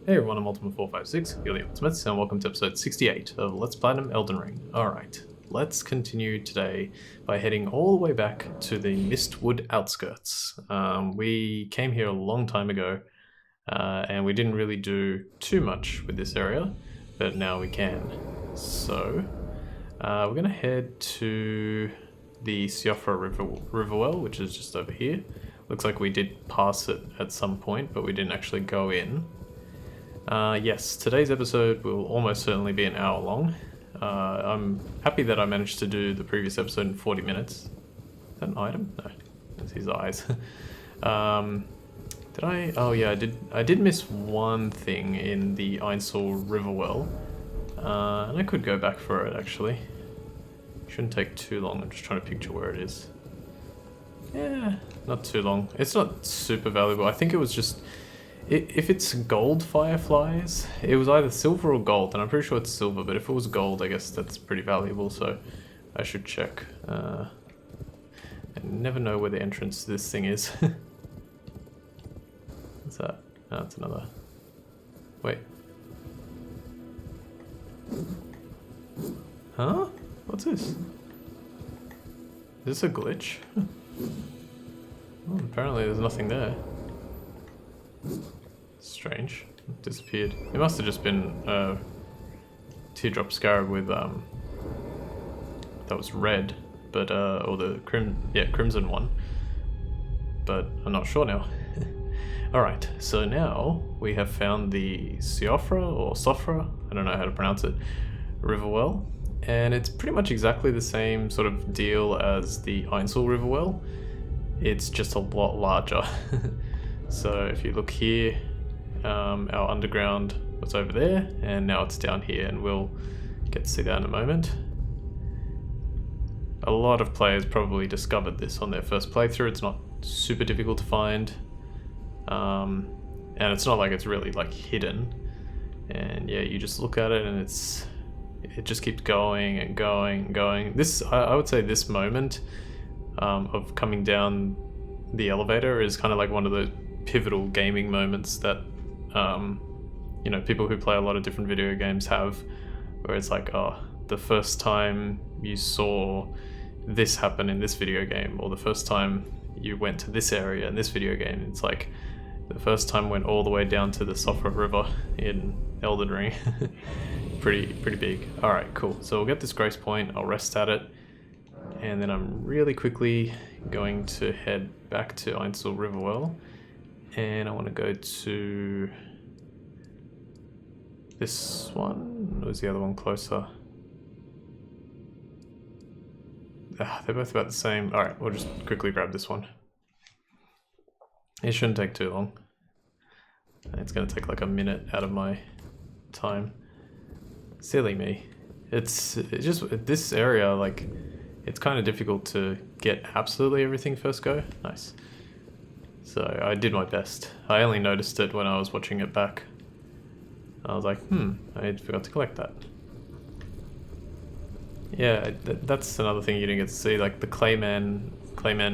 Hey everyone, I'm Ultimate456, you're the Ultimates, and welcome to episode 68 of Let's Platinum Elden Ring. Alright, let's continue today by heading all the way back to the Mistwood outskirts. We came here a long time ago, and we didn't really do too much with this area, but now we can. So, we're going to head to the Siofra River well, which is just over here. Looks like we did pass it at some point, but we didn't actually go in. Yes, today's episode will almost certainly be an hour long. I'm happy that I managed to do the previous episode in 40 minutes. Is that an item? No, that's his eyes. Did I? Oh yeah, I did miss one thing in the Ainsel River well. And I could go back for it actually. Shouldn't take too long, I'm just trying to picture where it is. Yeah, not too long. It's not super valuable. I think it was just... If it's gold fireflies, it was either silver or gold, and I'm pretty sure it's silver, but if it was gold, I guess that's pretty valuable, so I should check. I never know where the entrance to this thing is. What's that? Oh, it's another... Wait. Huh? What's this? Is this a glitch? Well, apparently there's nothing there. Strange. It disappeared. It must have just been a teardrop scarab with that was red, but or the crimson one. But I'm not sure now. Alright, so now we have found the Siofra or Sofra, I don't know how to pronounce it, river well, and it's pretty much exactly the same sort of deal as the Ainsel river well. It's just a lot larger. So if you look here, our underground was over there, and now it's down here, and we'll get to see that in a moment. A lot of players probably discovered this on their first playthrough. It's not super difficult to find, and it's not like it's really like hidden. And yeah, you just look at it, and it just keeps going and going and going. This, I would say, this moment of coming down the elevator is kind of like one of those pivotal gaming moments that you know, people who play a lot of different video games have, where it's like, oh, the first time you saw this happen in this video game, or the first time you went to this area in this video game. It's like the first time went all the way down to the Siofra River in Elden Ring. pretty big. Alright, cool. So we'll get this grace point, I'll rest at it, and then I'm really quickly going to head back to Ainsel River well. And I want to go to this one, or is the other one closer? They're both about the same. Alright, we'll just quickly grab this one. It shouldn't take too long. It's going to take like a minute out of my time. Silly me. It's just, this area, like, it's kind of difficult to get absolutely everything first go. Nice. So I did my best. I only noticed it when I was watching it back. I was like, I forgot to collect that. Yeah, that's another thing you didn't get to see, like the Claymen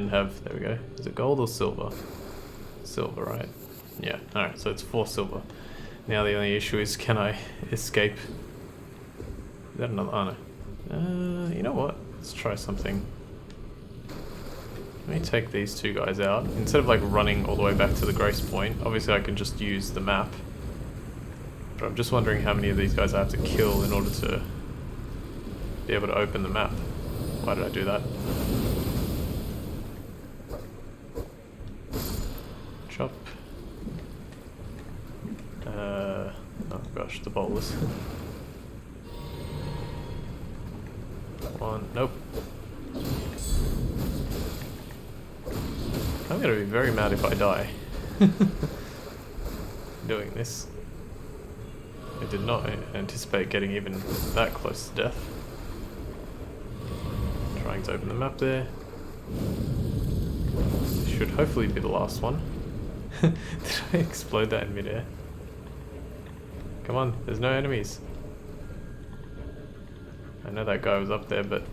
have, there we go. Is it gold or silver? Silver, right? Yeah, alright, so it's 4 silver. Now the only issue is, can I escape? Is that another, oh no. You know what? Let's try something. Let me take these two guys out. Instead of like running all the way back to the grace point, obviously I can just use the map. But I'm just wondering how many of these guys I have to kill in order to be able to open the map. Why did I do that? Chop. Oh gosh, the bowlers. One, nope. I'm gonna be very mad if I die doing this. I did not anticipate getting even that close to death. Trying to open the map there. This should hopefully be the last one. Did I explode that in midair? Come on, there's no enemies. I know that guy was up there, but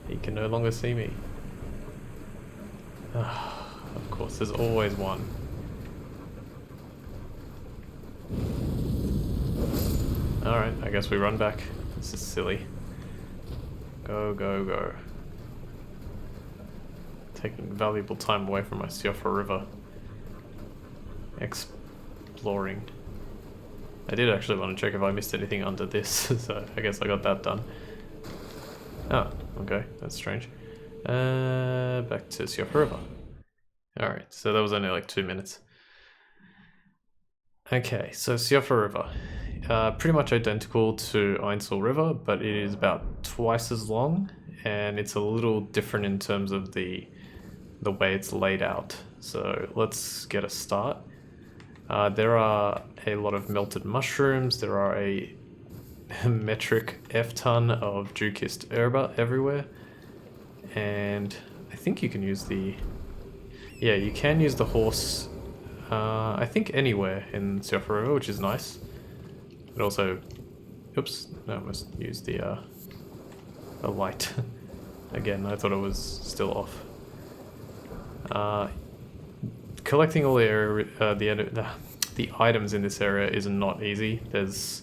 he can no longer see me. Of course, there's always one. Alright, I guess we run back. This is silly. Go, go, go. Taking valuable time away from my Siofra River. Exploring. I did actually want to check if I missed anything under this, so I guess I got that done. Oh, okay, that's strange. Back to Siofra River. Alright, so that was only like 2 minutes. Okay, so Siofra River. Pretty much identical to Ainsel River, but it is about twice as long, and it's a little different in terms of the way it's laid out. So let's get a start. There are a lot of melted mushrooms, there are a metric F-ton of dew-kissed herba everywhere, and I think you can use the... Yeah, you can use the horse, I think anywhere in Siofra River, which is nice. It also... Oops, no, I must use the light. Again, I thought it was still off. Collecting all the area, the items in this area is not easy. There's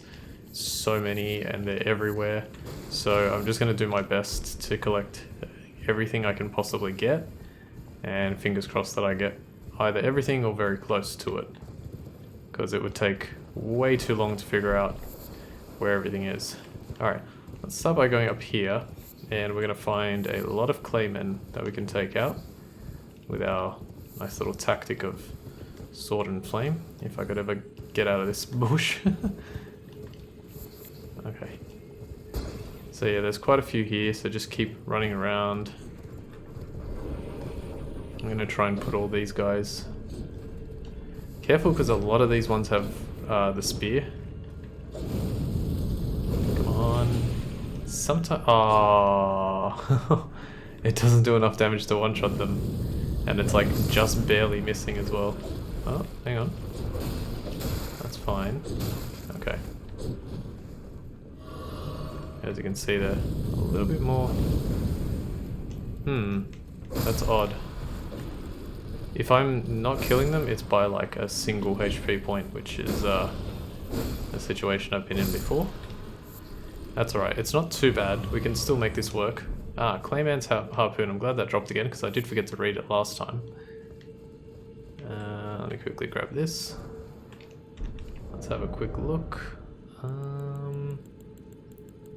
so many and they're everywhere. So I'm just going to do my best to collect everything I can possibly get. And fingers crossed that I get either everything or very close to it. Because it would take way too long to figure out where everything is. Alright, let's start by going up here. And we're going to find a lot of claymen that we can take out with our nice little tactic of sword and flame, if I could ever get out of this bush. Okay. So yeah, there's quite a few here, so just keep running around. I'm going to try and put all these guys... Careful, because a lot of these ones have the spear. Come on. Sometimes... Oh, it doesn't do enough damage to one-shot them. And it's like just barely missing as well. Oh, hang on. That's fine. Okay. As you can see there, a little bit more. That's odd. If I'm not killing them, it's by like a single HP point, which is a situation I've been in before. That's alright, it's not too bad. We can still make this work. Ah, Clayman's Harpoon. I'm glad that dropped again because I did forget to read it last time. Let me quickly grab this. Let's have a quick look.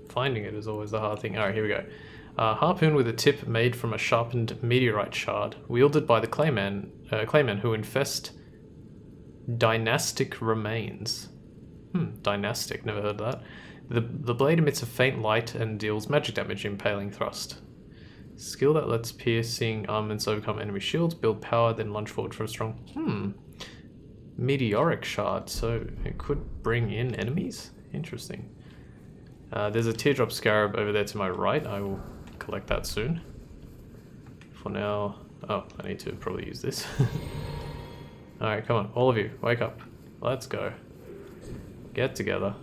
Finding it is always the hard thing. Alright, here we go. Harpoon with a tip made from a sharpened meteorite shard, wielded by the Claymen who infest dynastic remains. Dynastic, never heard that. The blade emits a faint light and deals magic damage, impaling thrust. Skill that lets piercing armaments overcome enemy shields, build power, then lunge forward for a strong... Meteoric shard, so it could bring in enemies? Interesting. There's a teardrop scarab over there to my right. I will collect that soon. For now... Oh, I need to probably use this. Alright, come on, all of you, wake up. Let's go. Get together.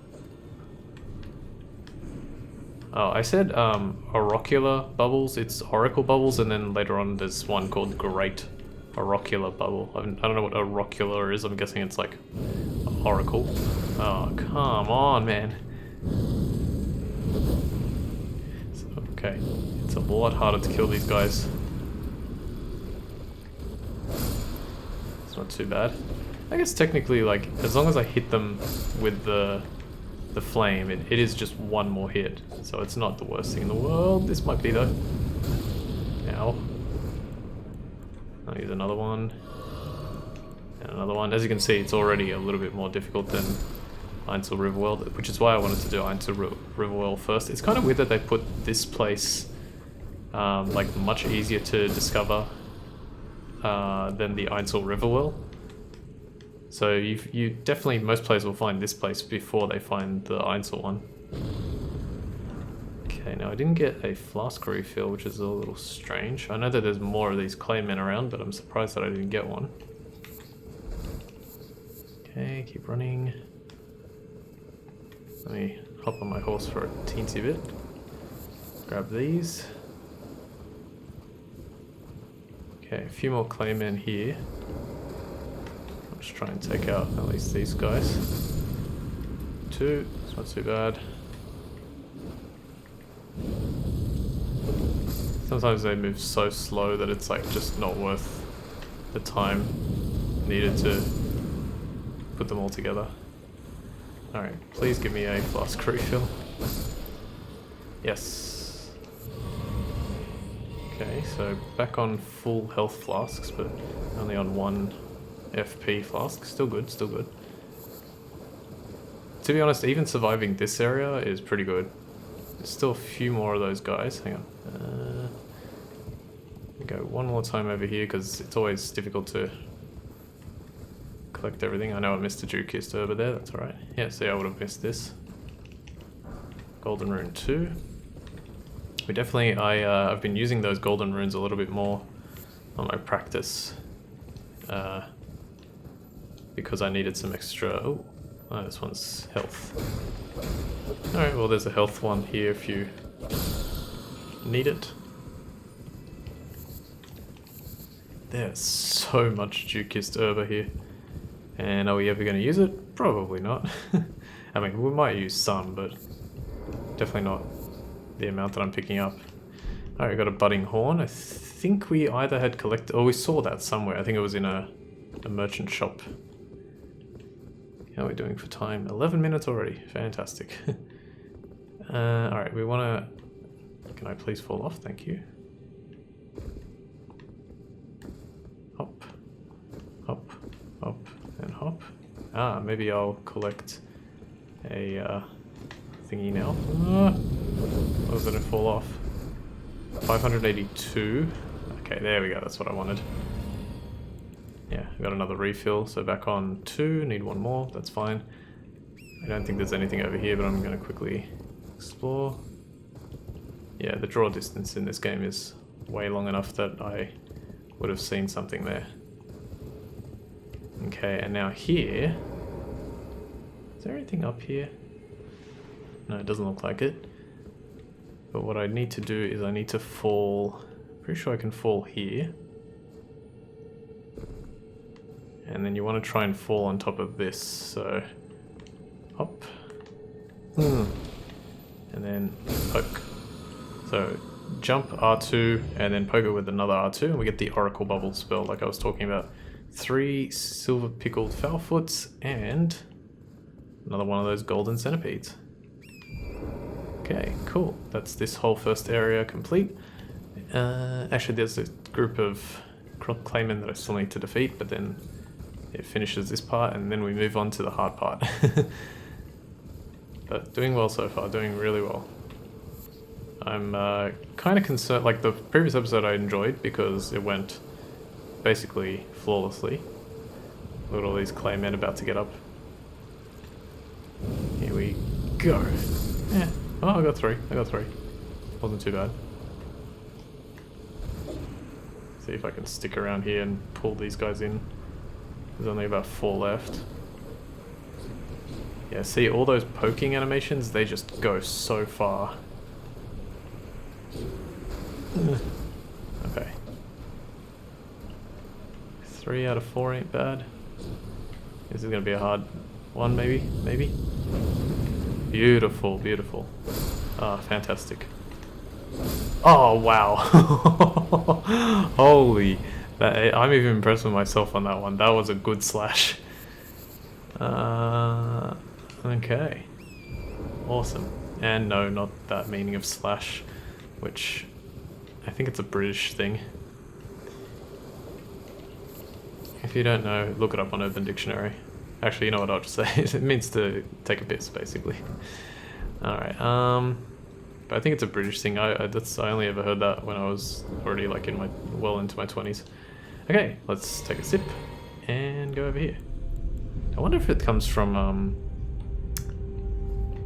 Oh, I said oracular bubbles. It's oracle bubbles, and then later on there's one called great oracular bubble. I don't know what oracular is. I'm guessing it's like oracle. Oh, come on, man. Okay, it's a lot harder to kill these guys. It's not too bad. I guess technically, like, as long as I hit them with the flame, it is just one more hit, so it's not the worst thing in the world. This might be though. Ow. I'll use another one. And another one. As you can see, it's already a little bit more difficult than Ainsel Riverworld, which is why I wanted to do Ainsel Riverworld first. It's kind of weird that they put this place like much easier to discover than the Ainsel Riverworld. So you definitely, most players will find this place before they find the Ainsel one. Okay, now I didn't get a flask refill, which is a little strange. I know that there's more of these claymen around, but I'm surprised that I didn't get one. Okay, keep running. Let me hop on my horse for a teensy bit. Grab these. Okay, a few more claymen here. Let's try and take out at least these guys. 2, It's not too bad. Sometimes they move so slow that it's like just not worth the time needed to put them all together. Alright, please give me a flask refill. Yes. Okay, so back on full health flasks, but only on 1 FP flask. Still good, still good. To be honest, even surviving this area is pretty good. There's still a few more of those guys. Hang on. Go one more time over here because it's always difficult to collect everything. I know I missed a Jukist over there, that's alright. Yeah, see, I would have missed this. Golden Rune 2. We definitely, I've been using those golden runes a little bit more on my practice. Because I needed some extra... Oh, this one's health. Alright, well there's a health one here if you need it. There's so much Jukist herb here. And are we ever going to use it? Probably not. I mean, we might use some, but definitely not the amount that I'm picking up. Alright, we got a budding horn. I think we either had collected... Oh, we saw that somewhere. I think it was in a merchant shop. How are we doing for time? 11 minutes already. Fantastic. Alright, we want to... Can I please fall off? Thank you. Hop. Hop. Hop. And hop. Ah, maybe I'll collect a thingy now. Oh, did it fall off? 582. Okay, there we go. That's what I wanted. Yeah, I got another refill. So back on 2. Need one more. That's fine. I don't think there's anything over here, but I'm going to quickly explore. Yeah, the draw distance in this game is way long enough that I would have seen something there. Okay, and now here... Is there anything up here? No, it doesn't look like it. But what I need to do is I need to fall... Pretty sure I can fall here. And then you want to try and fall on top of this, so... Hop. And then poke. So jump R2 and then poke it with another R2 and we get the Oracle Bubble spell like I was talking about. 3 silver pickled foulfoots and another one of those golden centipedes. Okay, cool. That's this whole first area complete. Actually, there's a group of Claymen that I still need to defeat, but then it finishes this part and then we move on to the hard part. But doing well so far, doing really well. I'm kind of concerned, like the previous episode I enjoyed because it went basically flawlessly. Look at all these Claymen about to get up. Here we go. Yeah. Oh, I got 3. I got 3. Wasn't too bad. See if I can stick around here and pull these guys in. There's only about 4 left. Yeah, see all those poking animations? They just go so far. Okay. 3 out of 4 ain't bad. This is gonna be a hard one, maybe? Maybe? Beautiful, beautiful. Ah, fantastic. Oh, wow. Holy. I'm even impressed with myself on that one. That was a good slash. Okay. Awesome. And no, not that meaning of slash, which I think it's a British thing. If you don't know, look it up on Urban Dictionary. Actually, you know what I'll just say? It means to take a piss, basically. Alright, but I think it's a British thing. I only ever heard that when I was already like in well into my 20s. Okay, let's take a sip and go over here. I wonder if it comes from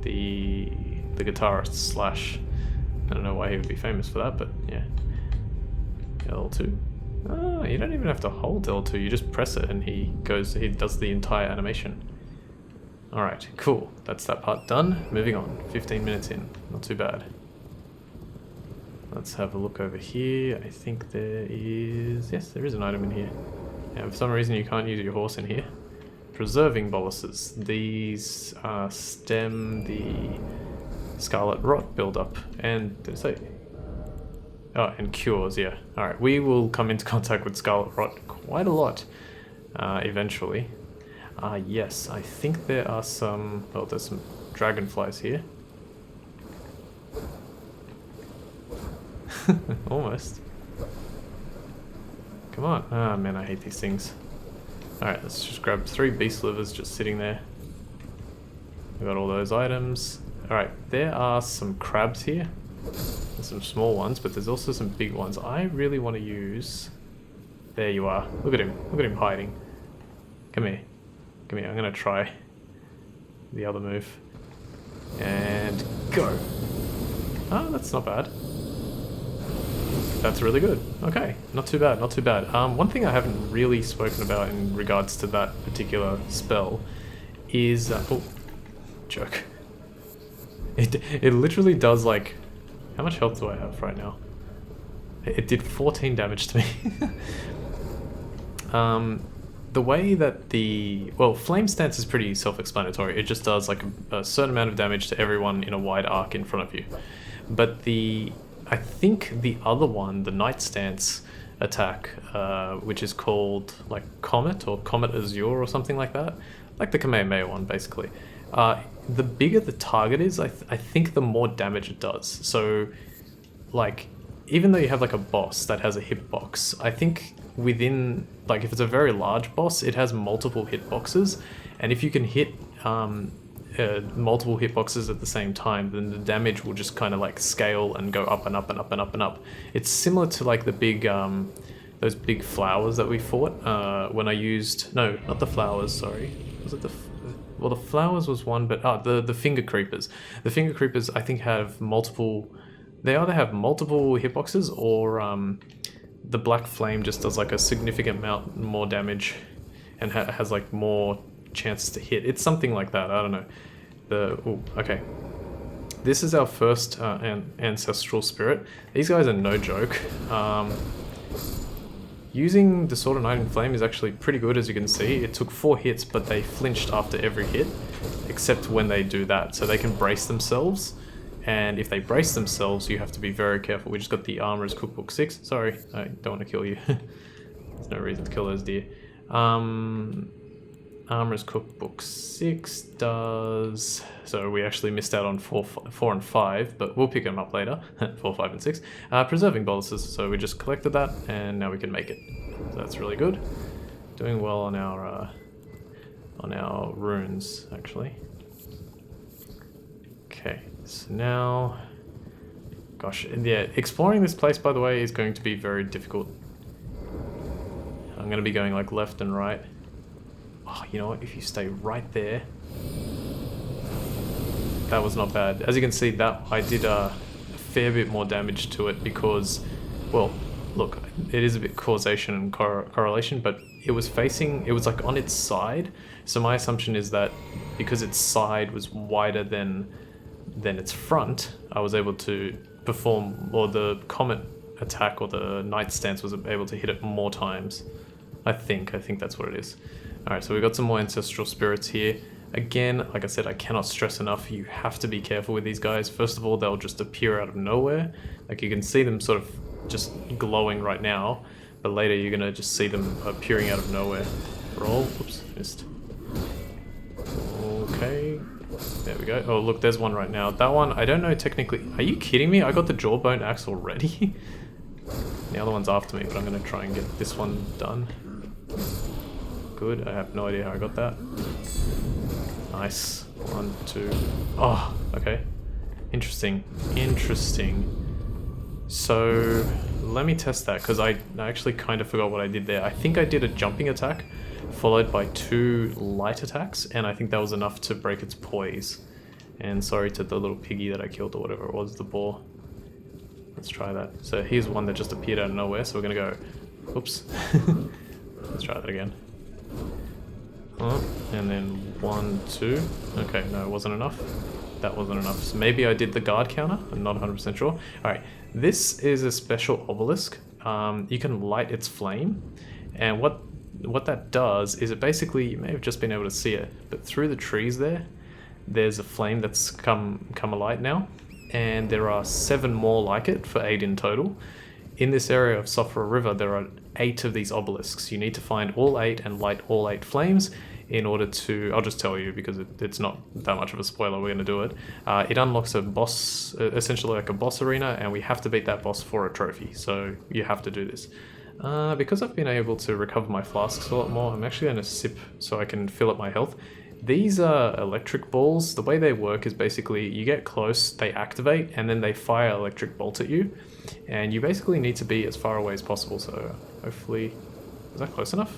the guitarist Slash. I don't know why he would be famous for that, but yeah. L2. Oh, you don't even have to hold L2, you just press it and he does the entire animation. Alright, cool. That's that part done. Moving on. 15 minutes in. Not too bad. Let's have a look over here. I think there is... Yes, there is an item in here. And for some reason you can't use your horse in here. preserving boluses. These stem the scarlet rot buildup. And did it say? Oh, and cures, yeah. Alright, we will come into contact with scarlet rot quite a lot eventually. Yes, I think there are some... Well, there's some dragonflies here. Almost. Come on. Ah, man, I hate these things. Alright, let's just grab 3 beast livers just sitting there. We got all those items. Alright, there are some crabs here. There's some small ones, but there's also some big ones. I really want to use... There you are. Look at him. Look at him hiding. Come here. Come here. I'm going to try the other move. And go. Oh, that's not bad. That's really good. Okay, not too bad, not too bad. One thing I haven't really spoken about in regards to that particular spell is... oh, joke. It literally does like... How much health do I have right now? It did 14 damage to me. The way that the... Well, Flame Stance is pretty self-explanatory. It just does like a certain amount of damage to everyone in a wide arc in front of you. But the... I think the other one, the Night Stance attack, which is called like Comet or Comet Azure or something like that, like the Kamehameha one basically, the bigger the target is, I think the more damage it does. So like, even though you have like a boss that has a hitbox, I think within, like if it's a very large boss, it has multiple hitboxes, and if you can hit multiple hitboxes at the same time, then the damage will just kind of like scale and go up and up and up and up and up. It's similar to like the big, those big flowers that we fought when I used, no, not the flowers, sorry. Was it the, well the flowers was one, but the finger creepers. The finger creepers I think have multiple, they either have multiple hitboxes or the black flame just does like a significant amount more damage and has like more chances to hit. It's something like that, I don't know. Ooh, okay. This is our first ancestral spirit. These guys are no joke. Using the Sword of Night and Flame is actually pretty good, as you can see. It took 4 hits, but they flinched after every hit, except when they do that. So they can brace themselves, and if they brace themselves, you have to be very careful. We just got the Armorer's Cookbook 6. Sorry, I don't want to kill you. There's no reason to kill those deer. Armorer's Cookbook 6 does... So we actually missed out on 4 and 5, but we'll pick them up later. 4, 5, and 6. Preserving boluses, so we just collected that, and now we can make it. So that's really good. Doing well on our runes, actually. Okay, so now... Gosh, yeah, exploring this place, by the way, is going to be very difficult. I'm going to be going like left and right. Oh, you know what, if you stay right there... That was not bad. As you can see, that I did a fair bit more damage to it because, well, look, it is a bit causation and correlation, but it was like on its side. So my assumption is that because its side was wider than its front, I was able to perform, or the Comet attack or the Night Stance was able to hit it more times. I think that's what it is. Alright, so we've got some more ancestral spirits here. Again, like I said, I cannot stress enough, you have to be careful with these guys. First of all, they'll just appear out of nowhere. Like you can see them sort of just glowing right now, but later you're going to just see them appearing out of nowhere. Roll. Oops, missed. Okay, there we go. Oh look, there's one right now. That one, I don't know technically. Are you kidding me? I got the jawbone axe already? The other one's after me, but I'm going to try and get this one done. Good, I have no idea how I got that. Nice. 1, 2. Oh, okay. Interesting. So, let me test that, because I actually kind of forgot what I did there. I think I did a jumping attack, followed by 2 light attacks, and I think that was enough to break its poise. And sorry to the little piggy that I killed, or whatever it was, the boar. Let's try that. So here's one that just appeared out of nowhere, so we're gonna go... Oops. Let's try that again. Oh, and then 1, 2. Okay, no, it wasn't enough. That wasn't enough. So maybe I did the guard counter. I'm not 100% sure. Alright, this is a special obelisk. You can light its flame. And what what that does is it basically, you may have just been able to see it, but through the trees there's a flame that's come alight now, and there are 7 more like it for 8 in total. In this area of Siofra River, there are 8 of these obelisks. You need to find all 8 and light all 8 flames in order to, I'll just tell you because it's not that much of a spoiler, we're going to do it. It unlocks a boss, essentially like a boss arena, and we have to beat that boss for a trophy, so you have to do this. Because I've been able to recover my flasks a lot more, I'm actually going to sip so I can fill up my health. These are electric balls. The way they work is basically you get close, they activate, and then they fire electric bolts at you. And you basically need to be as far away as possible, so hopefully... Is that close enough?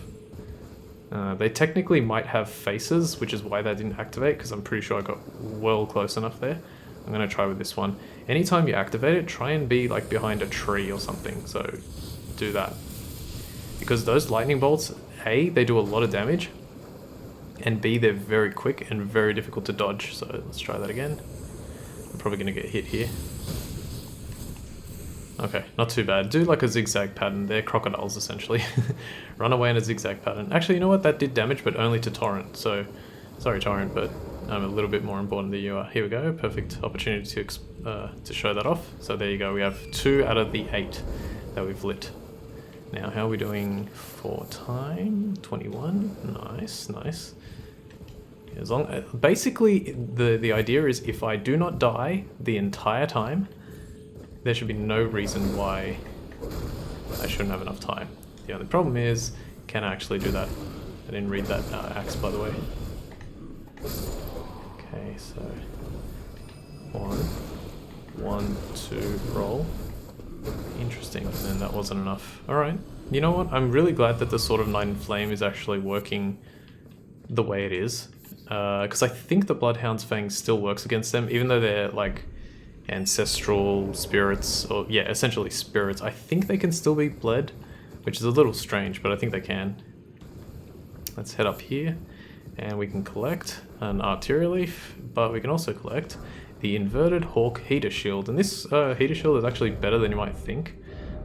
They technically might have faces, which is why they didn't activate, because I'm pretty sure I got well close enough there. I'm going to try with this one. Anytime you activate it, try and be like behind a tree or something, so do that. Because those lightning bolts, A, they do a lot of damage, and B, they're very quick and very difficult to dodge, so let's try that again. I'm probably going to get hit here. Okay, not too bad. Do like a zigzag pattern. They're crocodiles, essentially. Run away in a zigzag pattern. Actually, you know what? That did damage, but only to Torrent, so... Sorry, Torrent, but I'm a little bit more important than you are. Here we go, perfect opportunity to show that off. So there you go, we have 2 out of the 8 that we've lit. Now, how are we doing for time? 21. Nice, nice. As long, basically, the idea is if I do not die the entire time, there should be no reason why I shouldn't have enough time. The only problem is, can I actually do that? I didn't read that axe, by the way. Okay, so 1, 2, roll. Interesting, and then that wasn't enough. Alright, you know what? I'm really glad that the Sword of Night and Flame is actually working the way it is. Because I think the Bloodhound's Fang still works against them, even though they're like ancestral spirits, or yeah, essentially spirits. I think they can still be bled, which is a little strange, but I think they can. Let's head up here, and we can collect an arterial leaf, but we can also collect the inverted hawk heater shield, and this heater shield is actually better than you might think.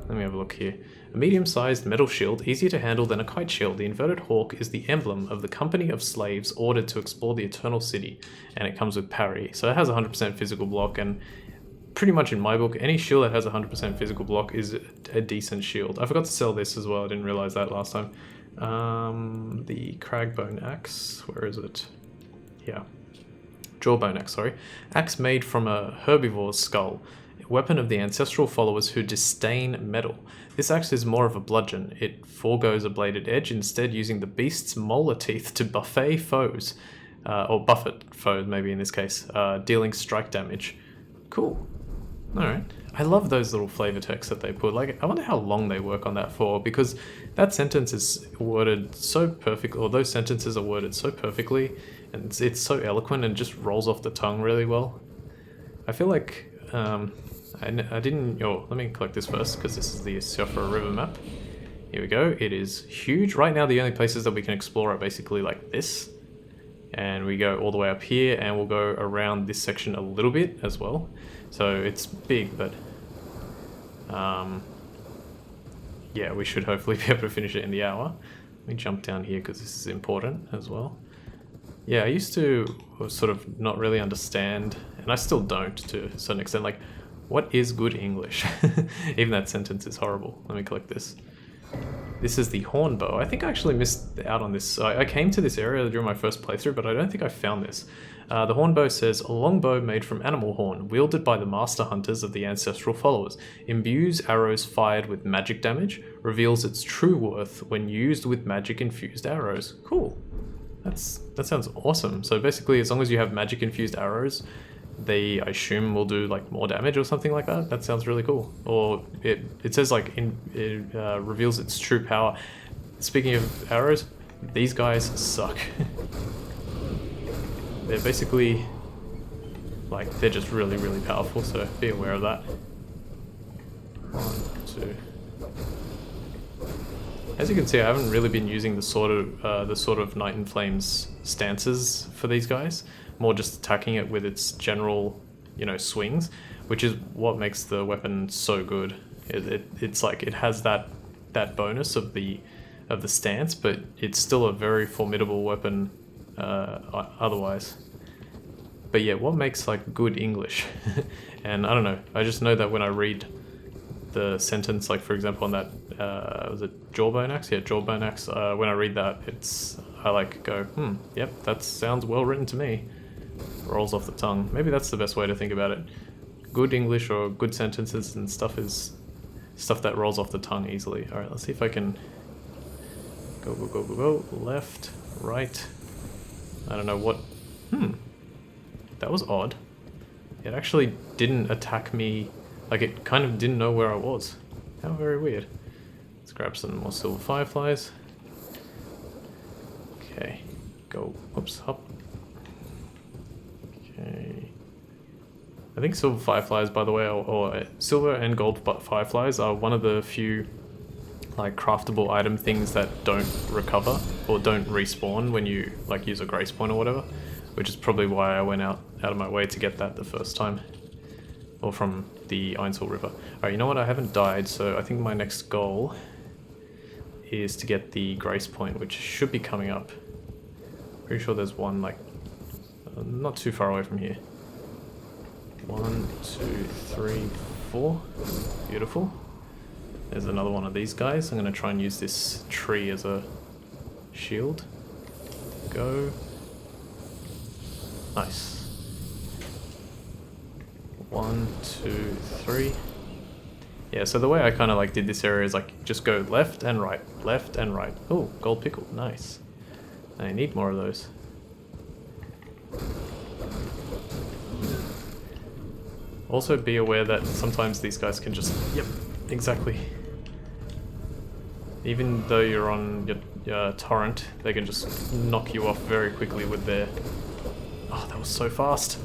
Let me have a look here. A medium-sized metal shield, easier to handle than a kite shield. The inverted hawk is the emblem of the company of slaves ordered to explore the Eternal City, and it comes with parry. So it has 100% physical block, and pretty much in my book, any shield that has 100% physical block is a decent shield. I forgot to sell this as well, I didn't realize that last time. The Cragbone Axe, where is it? Yeah. Jawbone Axe, sorry. Axe made from a herbivore's skull. Weapon of the ancestral followers who disdain metal. This axe is more of a bludgeon. It foregoes a bladed edge, instead using the beast's molar teeth to buffet foes, or buffet foes maybe in this case, dealing strike damage. Cool. Alright. I love those little flavor texts that they put. Like, I wonder how long they work on that for, because that sentence is worded so perfectly, or those sentences are worded so perfectly, and it's so eloquent and just rolls off the tongue really well. I feel like, I didn't... Oh, let me collect this first, because this is the Siofra River map. Here we go. It is huge. Right now, the only places that we can explore are basically like this. And we go all the way up here, and we'll go around this section a little bit as well. So it's big, but... yeah, we should hopefully be able to finish it in the hour. Let me jump down here, because this is important as well. Yeah, I used to sort of not really understand, and I still don't to a certain extent, like, what is good English? Even that sentence is horrible. Let me collect this. This is the horn bow. I think I actually missed out on this. I came to this area during my first playthrough, but I don't think I found this. The horn bow says, a long bow made from animal horn, wielded by the master hunters of the ancestral followers, imbues arrows fired with magic damage, reveals its true worth when used with magic infused arrows. Cool. That sounds awesome. So basically, as long as you have magic infused arrows, they, I assume, will do like more damage or something like that. That sounds really cool. Or it says like it reveals its true power. Speaking of arrows, these guys suck. They're basically like, they're just really, really powerful, so be aware of that. 1, 2. As you can see, I haven't really been using the sort of Night and Flames stances for these guys. More just attacking it with its general, you know, swings, which is what makes the weapon so good. It's like it has that bonus of the of the stance, but it's still a very formidable weapon otherwise. But yeah, what makes like good English? And I don't know, I just know that when I read the sentence, like for example on that, was it Jawbone Axe? Yeah, Jawbone Axe. When I read that, I like go, yep, that sounds well written to me. Rolls off the tongue. Maybe that's the best way to think about it. Good English or good sentences and stuff is stuff that rolls off the tongue easily. Alright, let's see if I can go, go, go, go, go. Left, right. I don't know what... That was odd. It actually didn't attack me. Like, it kind of didn't know where I was. How very weird. Let's grab some more silver fireflies. Okay. Go. Whoops, hop. Okay. I think silver fireflies, by the way, or silver and gold fireflies are one of the few like craftable item things that don't recover or don't respawn when you like use a grace point or whatever, which is probably why I went out of my way to get that the first time, or from the Siofra River. Alright, you know what? I haven't died, so I think my next goal is to get the grace point, which should be coming up. Pretty sure there's one like not too far away from here. 1, 2, 3, 4. Beautiful. There's another one of these guys. I'm going to try and use this tree as a shield. Go. Nice. 1, 2, 3. Yeah, so the way I kind of like did this area is like just go left and right, left and right. Oh, gold pickle. Nice. I need more of those. Also be aware that sometimes these guys can just... Yep, exactly. Even though you're on your torrent, they can just knock you off very quickly with their... Oh, that was so fast.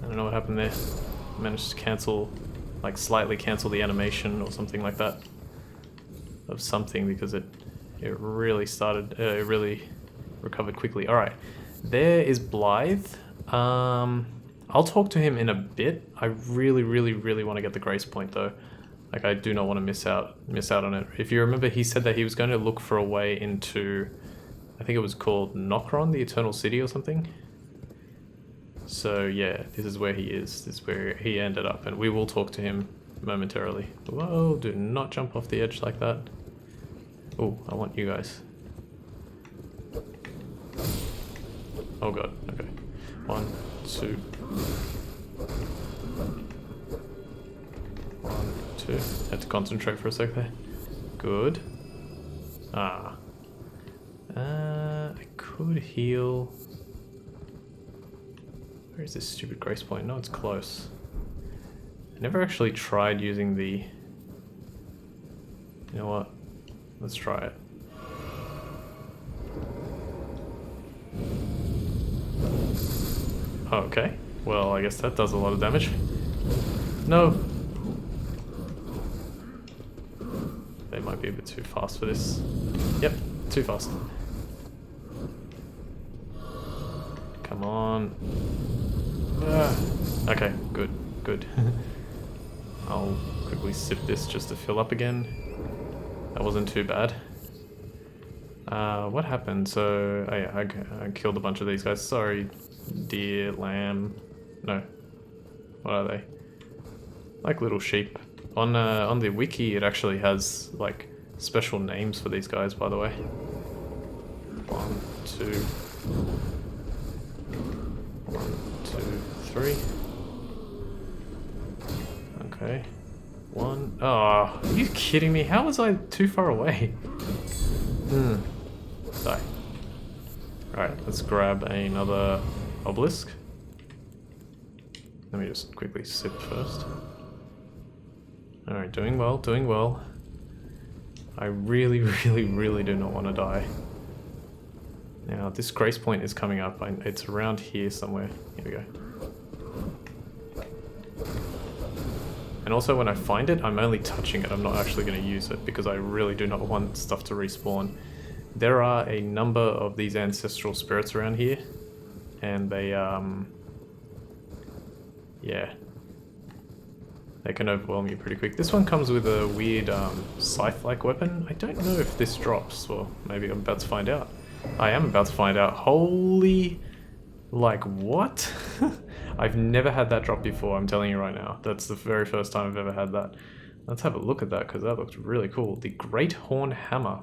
I don't know what happened there. I managed to cancel, like slightly cancel the animation or something like that. Of something, because it really started, it really recovered quickly. Alright, there is Blythe. I'll talk to him in a bit. I really want to get the grace point though. Like I do not want to miss out on it. If you remember, he said that he was going to look for a way into, I think it was called Nokron, the Eternal City or something. So yeah, this is where he is. This is where he ended up, and we will talk to him momentarily. Whoa, do not jump off the edge like that. Oh, I want you guys. Oh god, okay. 1, 2. 1, 2. Had to concentrate for a sec there. Good. I could heal. Where is this stupid grace point? No, it's close. I never actually tried using the... You know what? Let's try it. Oh, okay. Well, I guess that does a lot of damage. No! They might be a bit too fast for this. Yep, too fast. Come on. Okay, good. I'll quickly sip this just to fill up again. That wasn't too bad. What happened? So, oh yeah, I killed a bunch of these guys. Sorry, deer, lamb. No. What are they? Like little sheep. On the wiki, it actually has like special names for these guys, by the way. 1, 2. 1, 2, 3. Okay. 1. Oh, are you kidding me? How was I too far away? Die. Alright, let's grab another obelisk. Let me just quickly sip first. Alright, doing well, doing well. I really do not want to die. Now, this grace point is coming up. It's around here somewhere. Here we go. And also when I find it, I'm only touching it. I'm not actually going to use it because I really do not want stuff to respawn. There are a number of these ancestral spirits around here. And they, yeah. they can overwhelm you pretty quick. This one comes with a weird scythe-like weapon. I don't know if this drops, or maybe I'm about to find out. I am about to find out. Holy... Like, what? I've never had that drop before, I'm telling you right now. That's the very first time I've ever had that. Let's have a look at that, because that looks really cool. The Great Horn Hammer.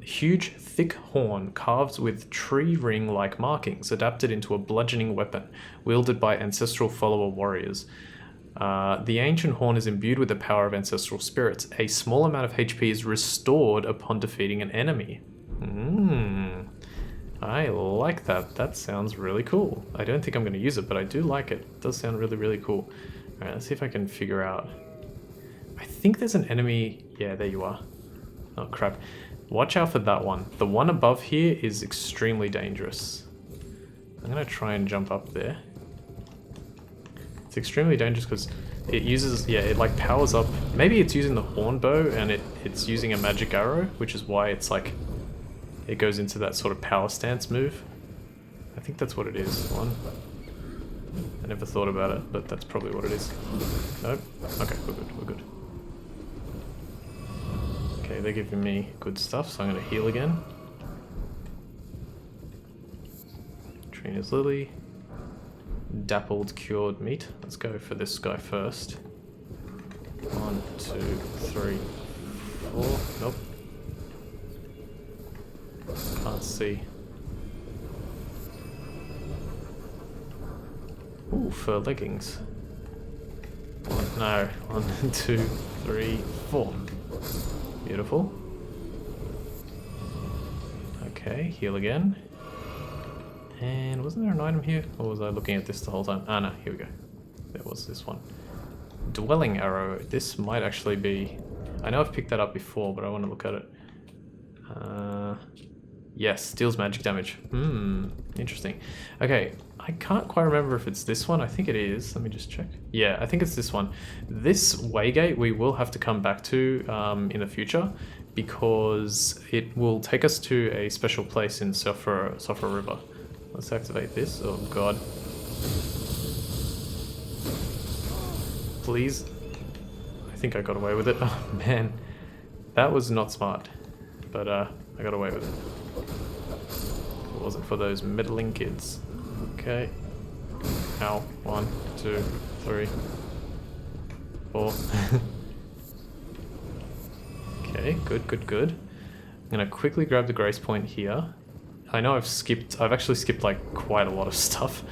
Huge, thick horn carved with tree ring-like markings, adapted into a bludgeoning weapon, wielded by ancestral follower warriors. The ancient horn is imbued with the power of ancestral spirits. A small amount of HP is restored upon defeating an enemy. I like that. That sounds really cool. I don't think I'm going to use it, but I do like it. It does sound really, really cool. Alright, let's see if I can figure out. I think there's an enemy... Yeah, there you are. Oh, crap. Watch out for that one. The one above here is extremely dangerous. I'm going to try and jump up there. It's extremely dangerous because it uses... Yeah, it like powers up... Maybe it's using the horn bow and it's using a magic arrow, which is why it's like... It goes into that sort of power stance move. I think that's what it is. One. I never thought about it, but that's probably what it is. Nope. Okay, we're good, we're good. Okay, they're giving me good stuff, so I'm going to heal again. Trina's Lily. Dappled cured meat. Let's go for this guy first. 1, 2, 3, 4. Nope. Can't see. Ooh, fur leggings. 1, 2, 3, 4. Beautiful. Okay, heal again. And wasn't there an item here? Or was I looking at this the whole time? Ah, no, here we go. There was this one. Dwelling arrow. This might actually be... I know I've picked that up before, but I want to look at it. Yes, deals magic damage. Interesting. Okay, I can't quite remember if it's this one. I think it is. Let me just check. Yeah, I think it's this one. This waygate we will have to come back to in the future because it will take us to a special place in Siofra River. Let's activate this. Oh god. Please. I think I got away with it. Oh man. That was not smart. But I got away with it. It wasn't for those middling kids. Okay. Ow. 1, 2, 3, 4. Okay, good. I'm gonna quickly grab the grace point here. I know I've actually skipped like quite a lot of stuff.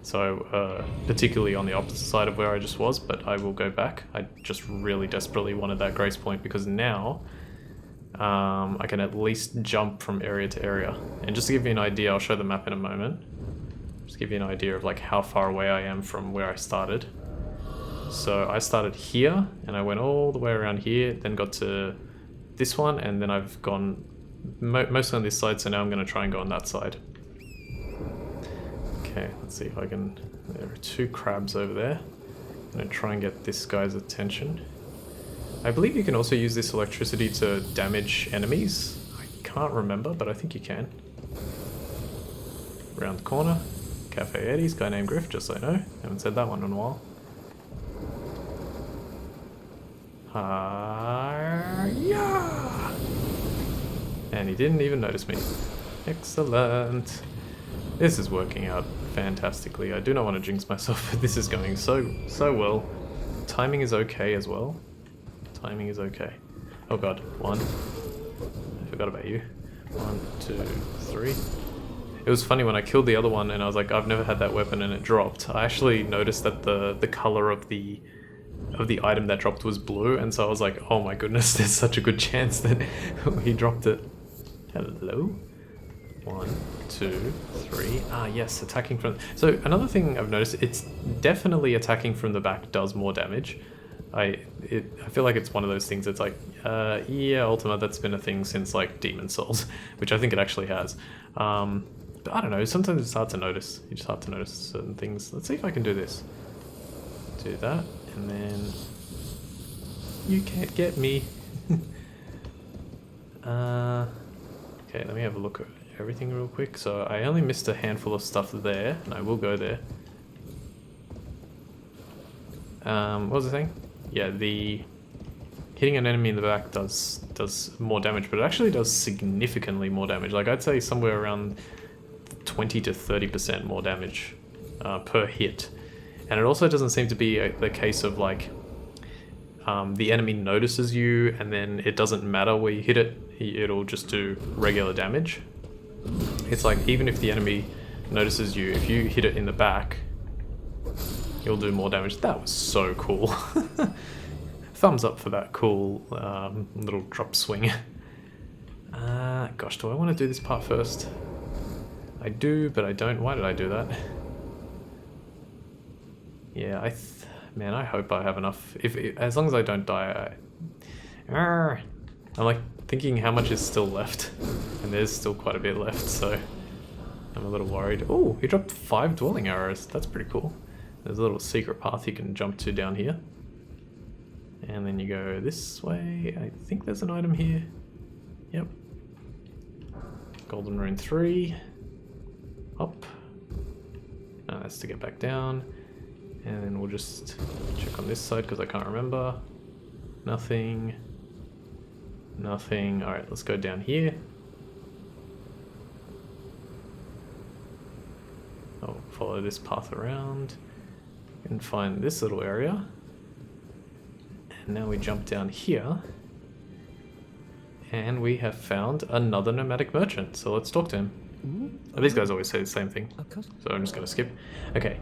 So, particularly on the opposite side of where I just was, but I will go back. I just really desperately wanted that grace point because now I can at least jump from area to area. And just to give you an idea, I'll show the map in a moment. Just give you an idea of like how far away I am from where I started. So I started here and I went all the way around here, then got to this one, and then I've gone mostly on this side, so now I'm going to try and go on that side. Okay, let's see if I can... There are 2 crabs over there. I'm going to try and get this guy's attention. I believe you can also use this electricity to damage enemies. I can't remember, but I think you can. Around the corner. Cafe Eddie's, guy named Griff, just so I know. Haven't said that one in a while. Yeah! And he didn't even notice me. Excellent. This is working out fantastically. I do not want to jinx myself, but this is going so well. Timing is okay as well. Timing is okay. Oh god, 1. I forgot about you. 1, 2, 3. It was funny when I killed the other one and I was like, I've never had that weapon, and it dropped. I actually noticed that the color of the item that dropped was blue, and so I was like, oh my goodness, there's such a good chance that he dropped it. Hello? 1, 2, 3. Ah, yes, attacking from... So another thing I've noticed, it's definitely attacking from the back does more damage. I feel like it's one of those things that's like, yeah, Ultima, that's been a thing since like Demon Souls, which I think it actually has. But I don't know, sometimes it's hard to notice. You just hard to notice certain things. Let's see if I can do this. Do that, and then... You can't get me. Okay, let me have a look at everything real quick. So I only missed a handful of stuff there, and I will go there. what was I saying? Yeah, the hitting an enemy in the back does more damage, but it actually does significantly more damage. Like I'd say somewhere around 20 to 30% more damage per hit. And it also doesn't seem to be the case of like the enemy notices you and then it doesn't matter where you hit it, it'll just do regular damage. It's like even if the enemy notices you, if you hit it in the back, you'll do more damage. That was so cool. Thumbs up for that cool little drop swing. Gosh, do I want to do this part first? I do, but I don't. Why did I do that? Yeah, man, I hope I have enough. As long as I don't die, I'm like thinking how much is still left, and there's still quite a bit left, so I'm a little worried. Oh, he dropped 5 dwelling arrows. That's pretty cool. There's a little secret path you can jump to down here, and then you go this way. I think there's an item here. Yep. Golden rune 3. Up. No, that's to get back down. And then we'll just check on this side because I can't remember. Nothing. Nothing. Alright, let's go down here. I'll follow this path around and find this little area. And now we jump down here. And we have found another nomadic merchant. So let's talk to him. Oh, these guys always say the same thing, so I'm just going to skip. Okay,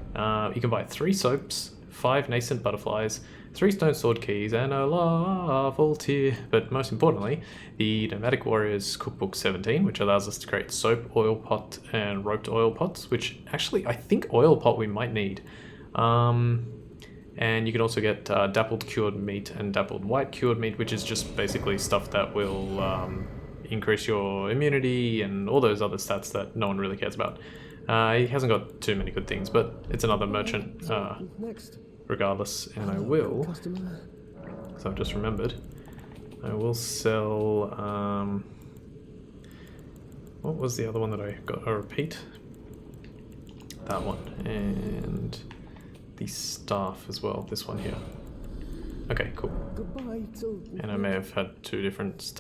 you can buy 3 soaps, 5 nascent butterflies, 3 stone sword keys, and a larval tear. But most importantly, the Nomadic Warriors Cookbook 17, which allows us to create soap, oil pot, and roped oil pots, which actually I think oil pot we might need. And you can also get dappled cured meat and dappled white cured meat, which is just basically stuff that will increase your immunity and all those other stats that no one really cares about. He hasn't got too many good things, but it's another merchant regardless. And I will, so I've just remembered, I will sell, what was the other one that I got? A repeat? That one. And the staff as well, this one here. Okay, cool. And I may have had 2 different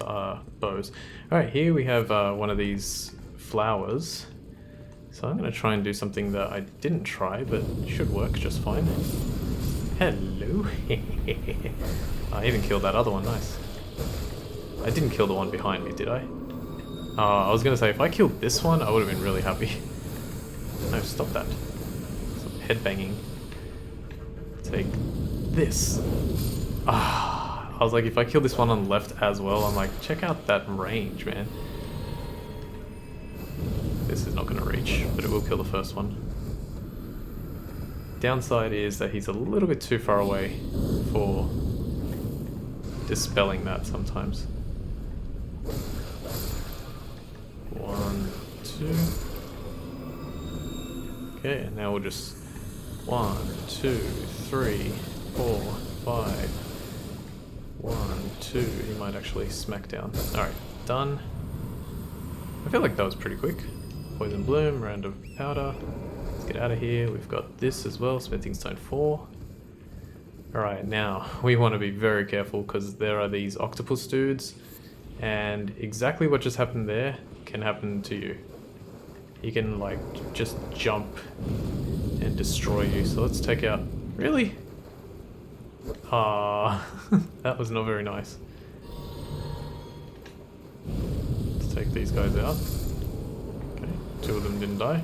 bows. Alright, here we have one of these flowers. So I'm going to try and do something that I didn't try, but should work just fine. Hello. I even killed that other one, nice. I didn't kill the one behind me, did I? I was going to say, if I killed this one, I would have been really happy. No, stop that. Some headbanging. Take this. I was like, if I kill this one on the left as well, I'm like, check out that range, man. This is not going to reach, but it will kill the first one. Downside is that he's a little bit too far away for dispelling that sometimes. 1, 2. Okay, and now we'll just 1, 2, 3, 4, 5. 1, 2, he might actually smack down. Alright, done. I feel like that was pretty quick. Poison Bloom, random powder. Let's get out of here. We've got this as well, Smithing Stone 4. Alright, now we want to be very careful because there are these octopus dudes, and exactly what just happened there can happen to you. He can like just jump and destroy you. So let's take out... Really? That was not very nice. Let's take these guys out. Okay, 2 of them didn't die.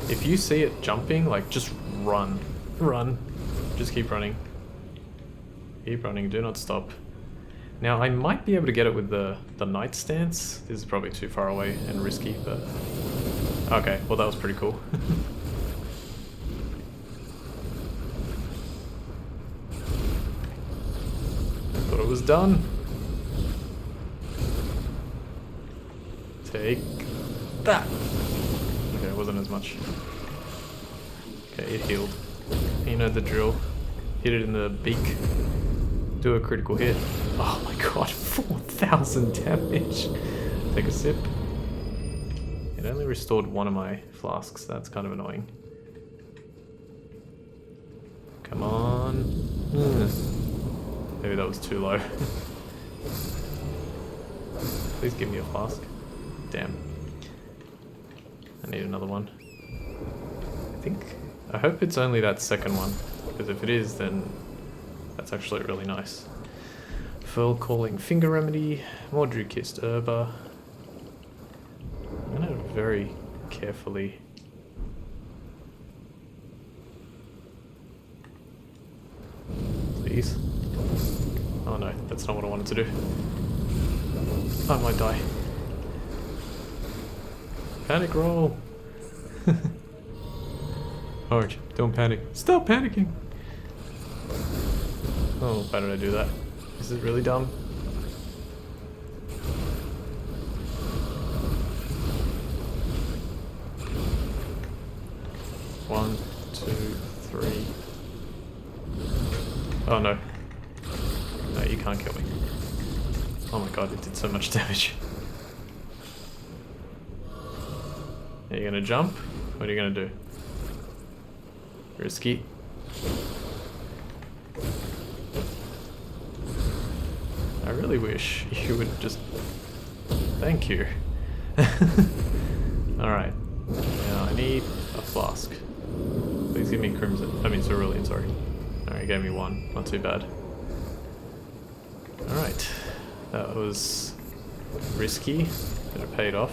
If you see it jumping, like, just run. Run. Just keep running. Keep running, do not stop. Now, I might be able to get it with the Knight stance. This is probably too far away and risky, but... Okay, well that was pretty cool. Thought it was done. Take that. Okay, it wasn't as much. Okay, it healed. You know the drill. Hit it in the beak. Do a critical hit. Oh my god, 4,000 damage. Take a sip. It only restored 1 of my flasks. That's kind of annoying. Come on. Maybe that was too low. Please give me a flask. Damn. I need another one. I hope it's only that second one, because if it is, then that's actually really nice. Furl calling finger remedy, more Drukist herba. I'm gonna very carefully. Please. Oh no, that's not what I wanted to do. I might die. Panic roll! Orange, don't panic. Stop panicking! Oh, why did I do that? Is it really dumb? One, two, three. Oh no. No, you can't kill me. Oh my god, it did so much damage. Are you gonna jump? What are you gonna do? Risky. I really wish you would just... Thank you. Alright. Now I need a flask. Please give me crimson. I mean cerulean, sorry. Alright, you gave me one. Not too bad. Alright. That was risky, but it paid off.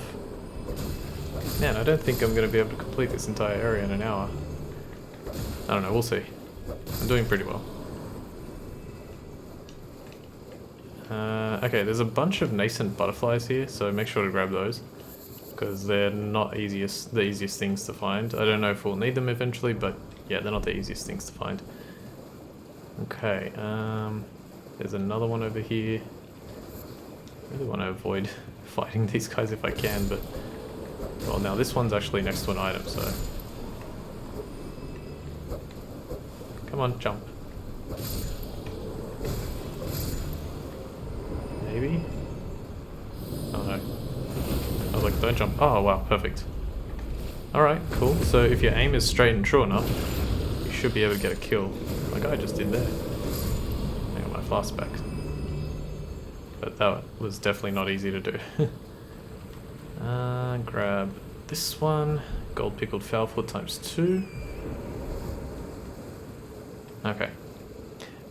Man, I don't think I'm going to be able to complete this entire area in an hour. I don't know, we'll see. I'm doing pretty well. Okay, there's a bunch of nascent butterflies here, so make sure to grab those. Because they're not the easiest things to find. I don't know if we'll need them eventually, but yeah, they're not the easiest things to find. Okay, there's another one over here. I really want to avoid fighting these guys if I can, but... Well, now this one's actually next to an item, so... Come on, jump. Maybe? Oh no. I was like, don't jump. Oh wow, perfect. Alright, cool. So if your aim is straight and true enough, you should be able to get a kill. Like I just did there. I got my flask back. But that was definitely not easy to do. Grab this one. Gold pickled foulfoot ×2. Okay.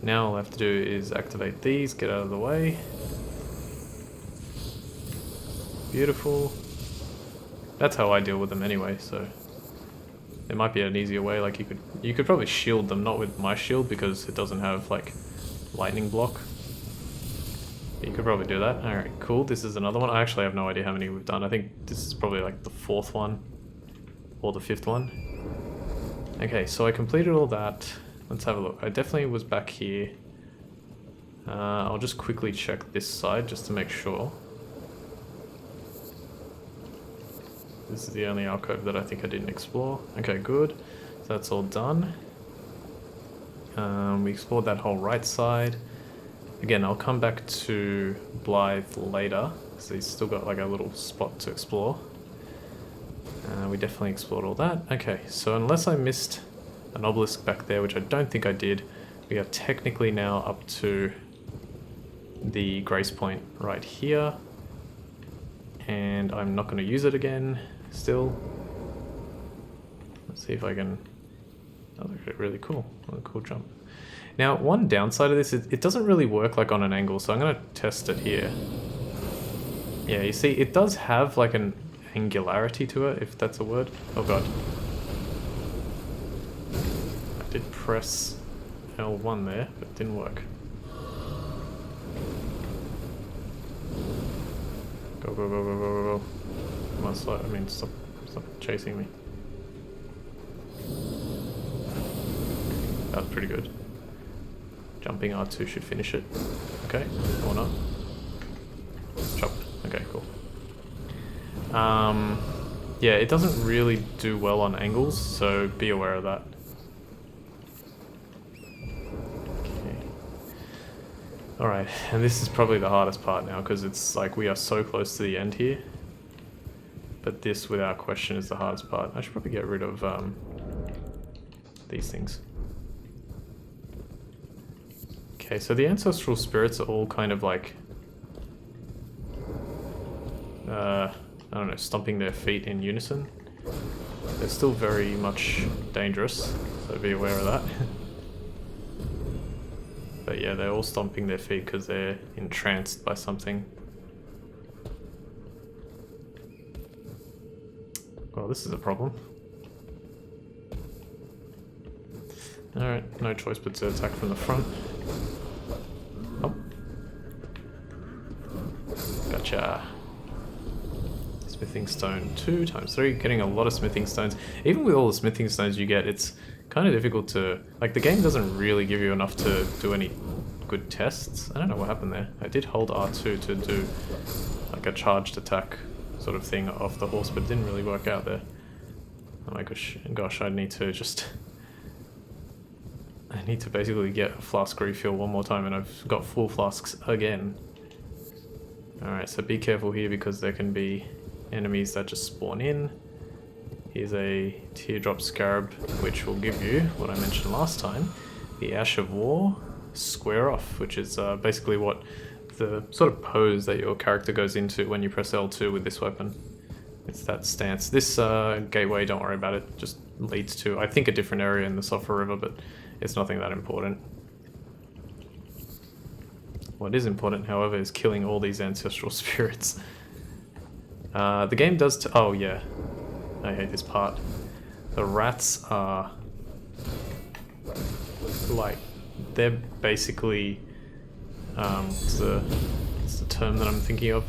Now all I have to do is activate these, get out of the way. Beautiful. That's how I deal with them anyway, so there might be an easier way. Like you could probably shield them, not with my shield because it doesn't have like lightning block. But you could probably do that. Alright, cool. This is another one. I actually have no idea how many we've done. I think this is probably like the 4th one or the 5th one. Okay, so I completed all that. Let's have a look. I definitely was back here. I'll just quickly check this side just to make sure. This is the only alcove that I think I didn't explore. Okay, good. So that's all done. We explored that whole right side. Again, I'll come back to Blythe later, because he's still got like a little spot to explore. We definitely explored all that. Okay, so unless I missed an obelisk back there, which I don't think I did, we are technically now up to the grace point right here. And I'm not going to use it again, still. Let's see if I can... Oh, that's really cool. What a cool jump. Now, one downside of this is it doesn't really work like on an angle, so I'm going to test it here. Yeah, you see, it does have like an angularity to it, if that's a word. Oh god. I did press L1 there, but it didn't work. Go, go, go, go, go, go. Come on, slow. I mean, stop chasing me. That was pretty good. Jumping R2 should finish it. Okay, or not. Chop. Okay, cool. Yeah, it doesn't really do well on angles, so be aware of that. Okay. Alright, and this is probably the hardest part now, because it's like we are so close to the end here. But this, without question, is the hardest part. I should probably get rid of these things. Okay, so the ancestral spirits are all kind of like, I don't know, stomping their feet in unison. They're still very much dangerous, so be aware of that. But yeah, they're all stomping their feet because they're entranced by something. Well, this is a problem. Alright, no choice but to attack from the front. Oh. Gotcha. Smithing stone 2 times 3, getting a lot of smithing stones. Even with all the smithing stones you get, it's kind of difficult to... Like, the game doesn't really give you enough to do any good tests. I don't know what happened there. I did hold R2 to do like a charged attack sort of thing off the horse, but it didn't really work out there. Oh my gosh, I need to just... I need to basically get a flask refill one more time, and I've got full flasks again. Alright, so be careful here because there can be enemies that just spawn in. Here's a teardrop scarab, which will give you what I mentioned last time, the Ash of War square off, which is basically what the sort of pose that your character goes into when you press L2 with this weapon. It's that stance. This gateway, don't worry about it, just leads to, I think, a different area in the Siofra River, but it's nothing that important. What is important, however, is killing all these ancestral spirits. The game does oh yeah, I hate this part. The rats are like, they're basically, what's the term that I'm thinking of?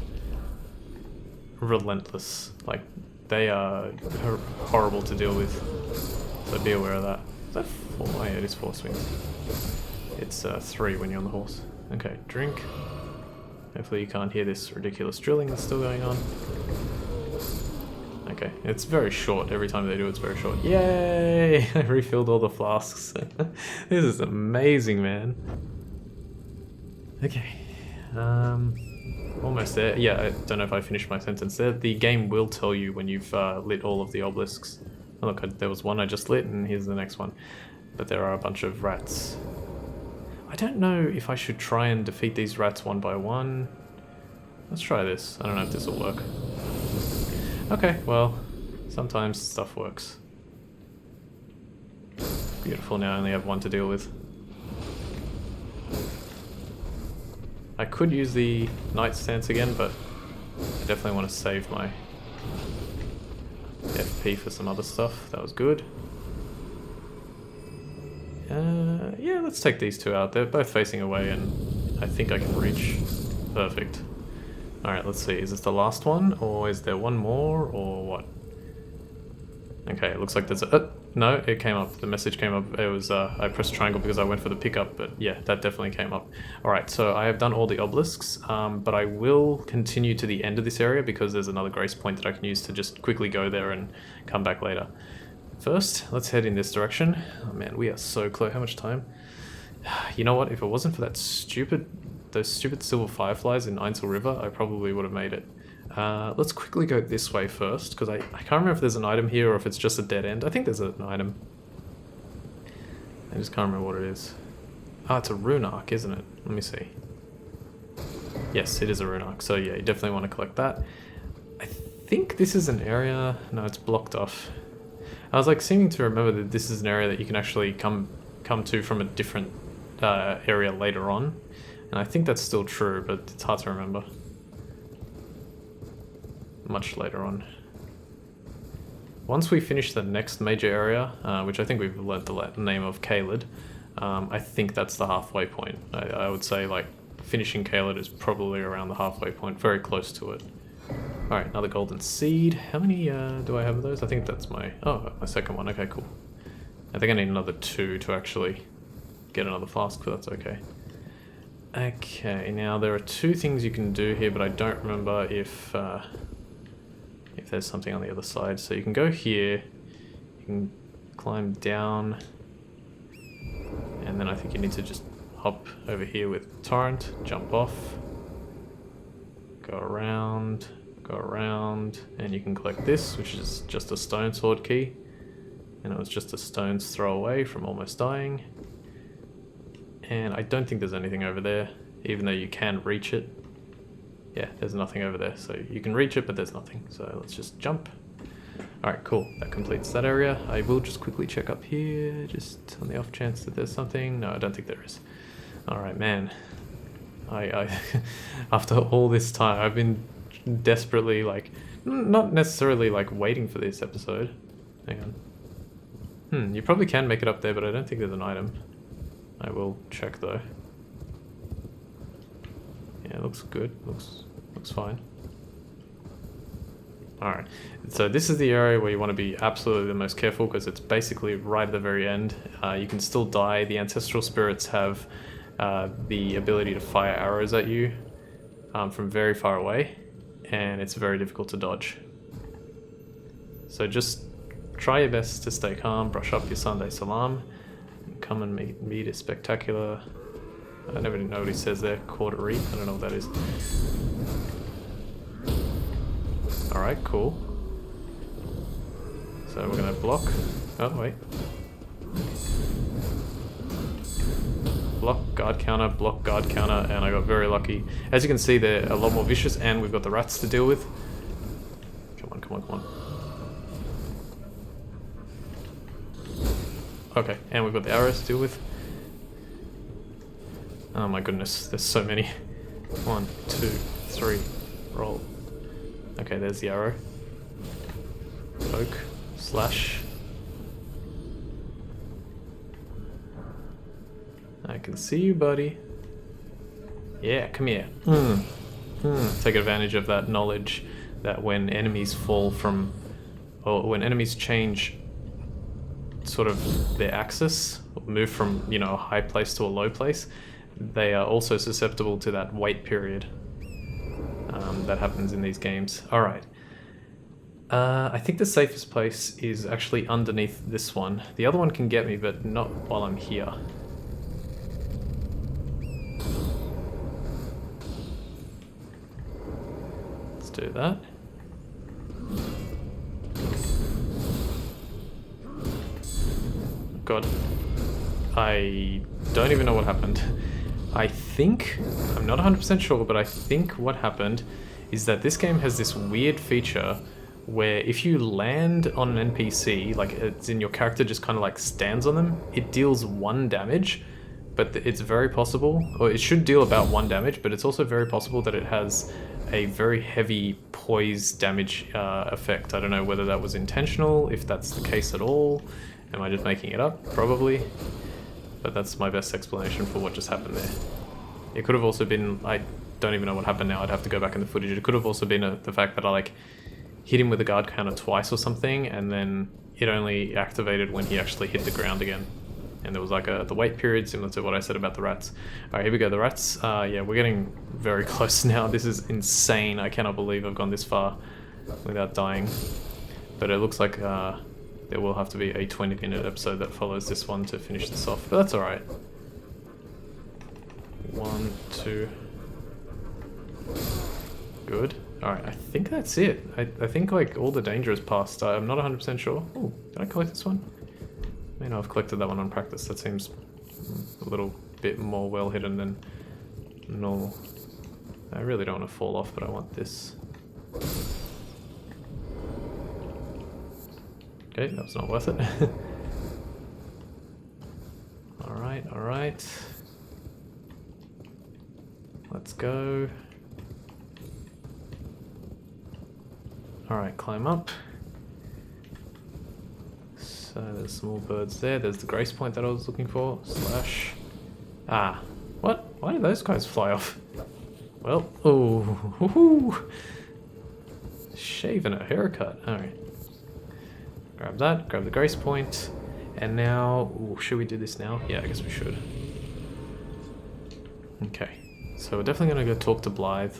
Relentless. Like, they are horrible to deal with, so be aware of that. Is that 4? Oh yeah, it is 4 swings. It's 3 when you're on the horse. Okay, drink. Hopefully you can't hear this ridiculous drilling that's still going on. Okay, it's very short. Every time they do it's very short. Yay! I refilled all the flasks. This is amazing, man. Okay. Almost there. Yeah, I don't know if I finished my sentence there. The game will tell you when you've lit all of the obelisks. Oh, look, there was one I just lit, and here's the next one. But there are a bunch of rats. I don't know if I should try and defeat these rats one by one. Let's try this. I don't know if this will work. Okay, well, sometimes stuff works. Beautiful, now I only have one to deal with. I could use the Knight stance again, but I definitely want to save my FP for some other stuff. That was good. Yeah, let's take these two out. They're both facing away, and I think I can reach. Perfect. Alright, let's see. Is this the last one, or is there one more, or what? Okay, it looks like there's a... no, it came up. The message came up. It was, I pressed triangle because I went for the pickup, but yeah, that definitely came up. Alright, so I have done all the obelisks, but I will continue to the end of this area because there's another grace point that I can use to just quickly go there and come back later. First, let's head in this direction. Oh man, we are so close. How much time? You know what? If it wasn't for that those stupid silver fireflies in Einsel River, I probably would have made it. Let's quickly go this way first, because I can't remember if there's an item here or if it's just a dead end. I think there's an item. I just can't remember what it is. Ah, it's a rune arc, isn't it? Let me see. Yes, it is a rune arc, so yeah, you definitely want to collect that. I think this is an area... No, it's blocked off. I was like seeming to remember that this is an area that you can actually come to from a different area later on. And I think that's still true, but it's hard to remember. Much later on. Once we finish the next major area, which I think we've learnt the name of Caelid, I think that's the halfway point. I would say like finishing Caelid is probably around the halfway point, very close to it. Alright, another golden seed. How many do I have of those? I think that's my second one. Okay, cool. I think I need another 2 to actually get another flask, but that's okay. Okay, now there are 2 things you can do here, but I don't remember if there's something on the other side. So you can go here, you can climb down, and then I think you need to just hop over here with Torrent, jump off, go around, and you can collect this, which is just a stone sword key. And it was just a stone's throw away from almost dying. And I don't think there's anything over there, even though you can reach it. Yeah, there's nothing over there, so you can reach it, but there's nothing. So let's just jump. Alright, cool. That completes that area. I will just quickly check up here, just on the off chance that there's something. No, I don't think there is. Alright, man. I after all this time, I've been desperately, like, not necessarily, like, waiting for this episode. Hang on. You probably can make it up there, but I don't think there's an item. I will check, though. Yeah, it looks good. Looks fine. Alright, so this is the area where you want to be absolutely the most careful, because it's basically right at the very end. You can still die. The ancestral spirits have the ability to fire arrows at you from very far away, and it's very difficult to dodge. So just try your best to stay calm, brush up your Sunday salam, and come and meet a spectacular... I never know what he says there, coterie. I don't know what that is. Alright, cool. So we're gonna block. Oh, wait. Block, guard counter, and I got very lucky. As you can see, they're a lot more vicious, and we've got the rats to deal with. Come on. Okay, and we've got the arrows to deal with. Oh my goodness, there's so many. 1, 2, 3, roll. Okay, there's the arrow. Poke, slash. I can see you, buddy. Yeah, come here. Take advantage of that knowledge that when enemies fall from... or when enemies change sort of their axis, move from, you know, a high place to a low place, they are also susceptible to that wait period that happens in these games. Alright. I think the safest place is actually underneath this one. The other one can get me, but not while I'm here. Let's do that. God. I don't even know what happened. I think, I'm not 100% sure, but I think what happened is that this game has this weird feature where if you land on an NPC, like it's in your character just kind of like stands on them, it deals 1 damage, but it's very possible, or it should deal about 1 damage, but it's also very possible that it has a very heavy poise damage effect. I don't know whether that was intentional, if that's the case at all. Am I just making it up? Probably. But that's my best explanation for what just happened there. It could have also been, I don't even know what happened now, I'd have to go back in the footage. It could have also been the fact that I like hit him with a guard counter twice or something, and then it only activated when he actually hit the ground again. And there was like the wait period, similar to what I said about the rats. Alright, here we go, the rats. Yeah, we're getting very close now. This is insane. I cannot believe I've gone this far without dying. But it looks like there will have to be a 20-minute episode that follows this one to finish this off, but that's alright. 1, 2. Good. Alright, I think that's it. I think like all the danger is past. I'm not 100% sure. Oh, did I collect this one? I mean, I've collected that one on practice. That seems a little bit more well hidden than normal. I really don't want to fall off, but I want this. Okay, that was not worth it. Alright. Let's go. Alright, climb up. So there's some more birds there. There's the grace point that I was looking for. Slash. Ah. What? Why did those guys fly off? Well, oh. Shaving a haircut. Alright. Grab that, grab the grace point, and now, ooh, should we do this now? Yeah, I guess we should. Okay, so we're definitely going to go talk to Blythe.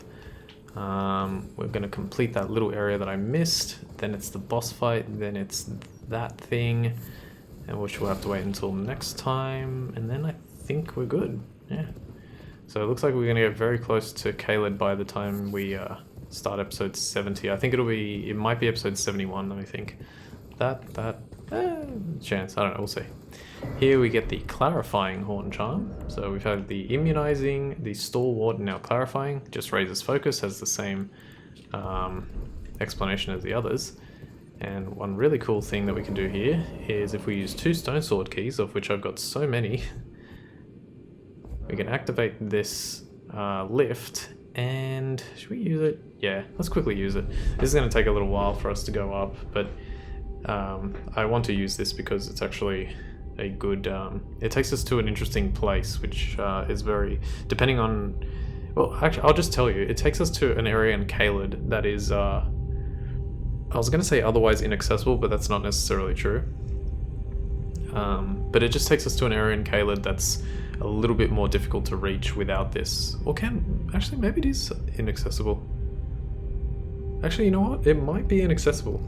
We're going to complete that little area that I missed, then it's the boss fight, then it's that thing, and which we'll have to wait until next time, and then I think we're good, yeah. So it looks like we're going to get very close to Caleb by the time we start episode 70. I think it might be episode 71, let me think. That, Chance, I don't know, we'll see. Here we get the clarifying horn charm. So we've had the immunizing, the stalwart, and now clarifying. Just raises focus, has the same explanation as the others. And one really cool thing that we can do here is if we use 2 stone sword keys, of which I've got so many, we can activate this lift. And should we use it? Yeah, let's quickly use it. This is going to take a little while for us to go up, but I want to use this because it's actually a good, it takes us to an interesting place, which is very, depending on, well, actually, I'll just tell you, it takes us to an area in Caelid that is, I was going to say otherwise inaccessible, but that's not necessarily true. But it just takes us to an area in Caelid that's a little bit more difficult to reach without this. Or actually, maybe it is inaccessible. Actually, you know what? It might be inaccessible.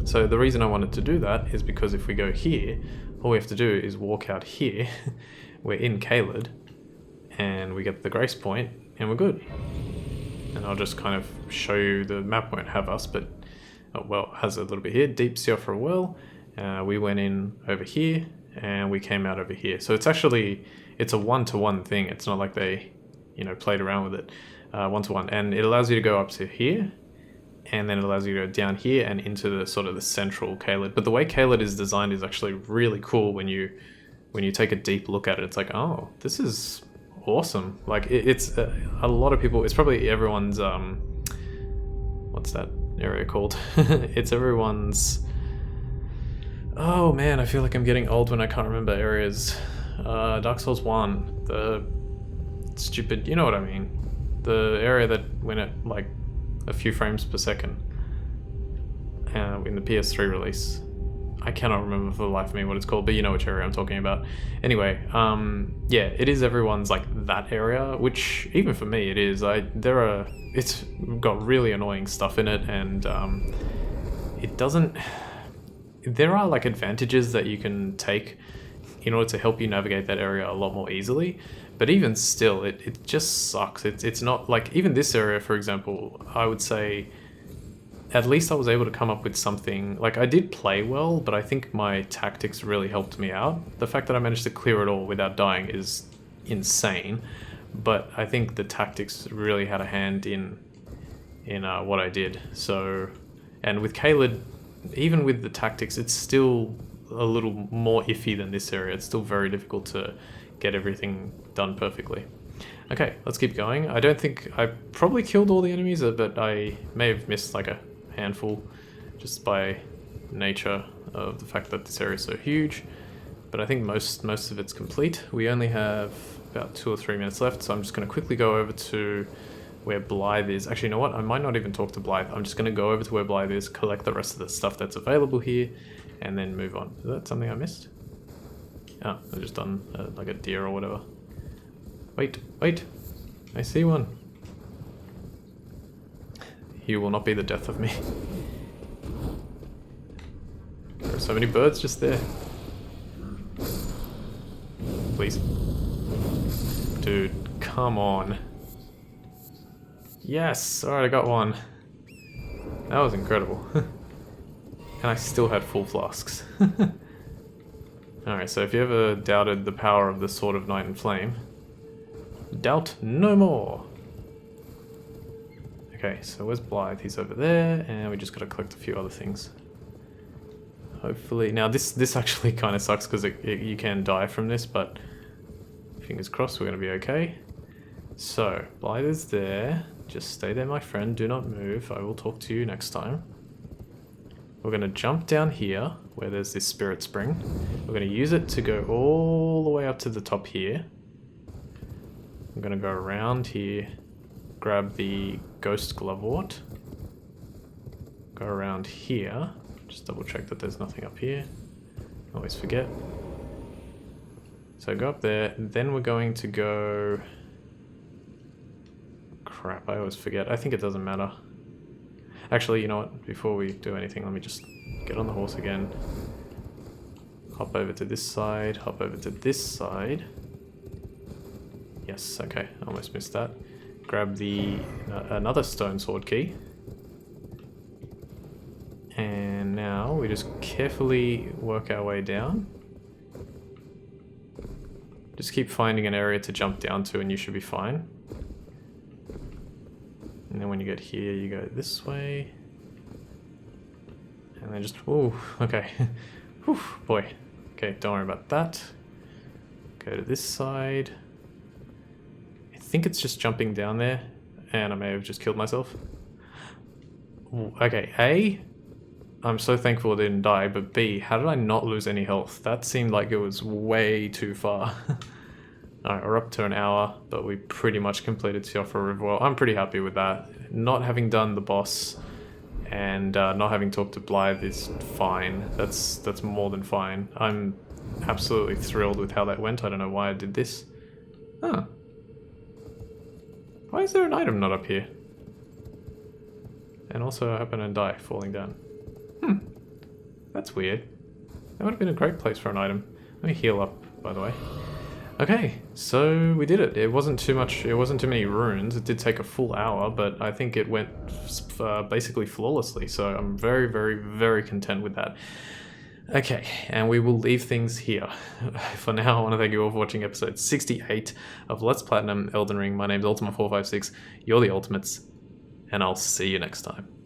So the reason I wanted to do that is because if we go here, all we have to do is walk out here. We're in Caelid, and we get the grace point, and we're good. And I'll just kind of show you, the map won't have us, but, oh, well, it has a little bit here. Deep Siofra well. We went in over here, and we came out over here. So it's actually, it's a one-to-one thing. It's not like they, you know, played around with it. One-to-one. And it allows you to go up to here, and then it allows you to go down here and into the sort of the central Caelid. But the way Caelid is designed is actually really cool when you take a deep look at it. It's like, oh, this is awesome. Like, it's a lot of people, it's probably everyone's, what's that area called? It's everyone's, oh man, I feel like I'm getting old when I can't remember areas. Dark Souls 1, the stupid, you know what I mean. The area that went at like a few frames per second in the PS3 release. I cannot remember for the life of me what it's called, but you know which area I'm talking about. Anyway, yeah, it is everyone's like that area, which even for me it is. It's got really annoying stuff in it, and it doesn't. There are like advantages that you can take in order to help you navigate that area a lot more easily. But even still, it just sucks. It's not like, even this area, for example, I would say at least I was able to come up with something. Like, I did play well, but I think my tactics really helped me out. The fact that I managed to clear it all without dying is insane, but I think the tactics really had a hand in what I did. So, and with Caelid, even with the tactics, it's still a little more iffy than this area. It's still very difficult to get everything done perfectly. Okay, let's keep going. I don't think I probably killed all the enemies, but I may have missed like a handful just by nature of the fact that this area is so huge. But I think most of it's complete. We only have about 2 or 3 minutes left, so I'm just going to quickly go over to where Blythe is. Actually, you know what? I might not even talk to Blythe. I'm just going to go over to where Blythe is, collect the rest of the stuff that's available here, and then move on. Is that something I missed? Oh, I've just done like a deer or whatever. Wait, I see one. You will not be the death of me. There are so many birds just there. Please. Dude, come on. Yes, alright, I got one. That was incredible. And I still had full flasks. Alright, so if you ever doubted the power of the Sword of Night and Flame, doubt no more. Okay, so where's Blythe? He's over there, and we just gotta collect a few other things. Hopefully, now this actually kind of sucks because you can die from this, but fingers crossed we're gonna be okay. So, Blythe is there. Just stay there, my friend. Do not move. I will talk to you next time. We're gonna jump down here, where there's this spirit spring. We're gonna use it to go all the way up to the top here. I'm gonna go around here, grab the ghost glovewort, go around here, just double check that there's nothing up here, always forget. So go up there, and then we're going to go, crap, I always forget, I think it doesn't matter. Actually, you know what, before we do anything, let me just get on the horse again, hop over to this side, hop over to this side. Yes, okay, almost missed that. Grab the another stone sword key. And now we just carefully work our way down. Just keep finding an area to jump down to and you should be fine. And then when you get here, you go this way. And then just, ooh, okay. Whew, boy. Okay, don't worry about that. Go to this side. I think it's just jumping down there. And I may have just killed myself. Ooh, okay, A, I'm so thankful I didn't die, but B, how did I not lose any health? That seemed like it was way too far. Alright, we're up to an hour, but we pretty much completed Siofra River. Well, I'm pretty happy with that. Not having done the boss and not having talked to Blythe is fine. That's more than fine. I'm absolutely thrilled with how that went. I don't know why I did this. Huh. Why is there an item not up here? And also I happen to die falling down. That's weird. That would have been a great place for an item. Let me heal up, by the way. Okay, so we did it. It wasn't too much, it wasn't too many runes. It did take a full hour, but I think it went basically flawlessly. So I'm very, very, very content with that. Okay, and we will leave things here. For now, I want to thank you all for watching episode 68 of Let's Platinum Elden Ring. My name's Ultima456. You're the Ultimates, and I'll see you next time.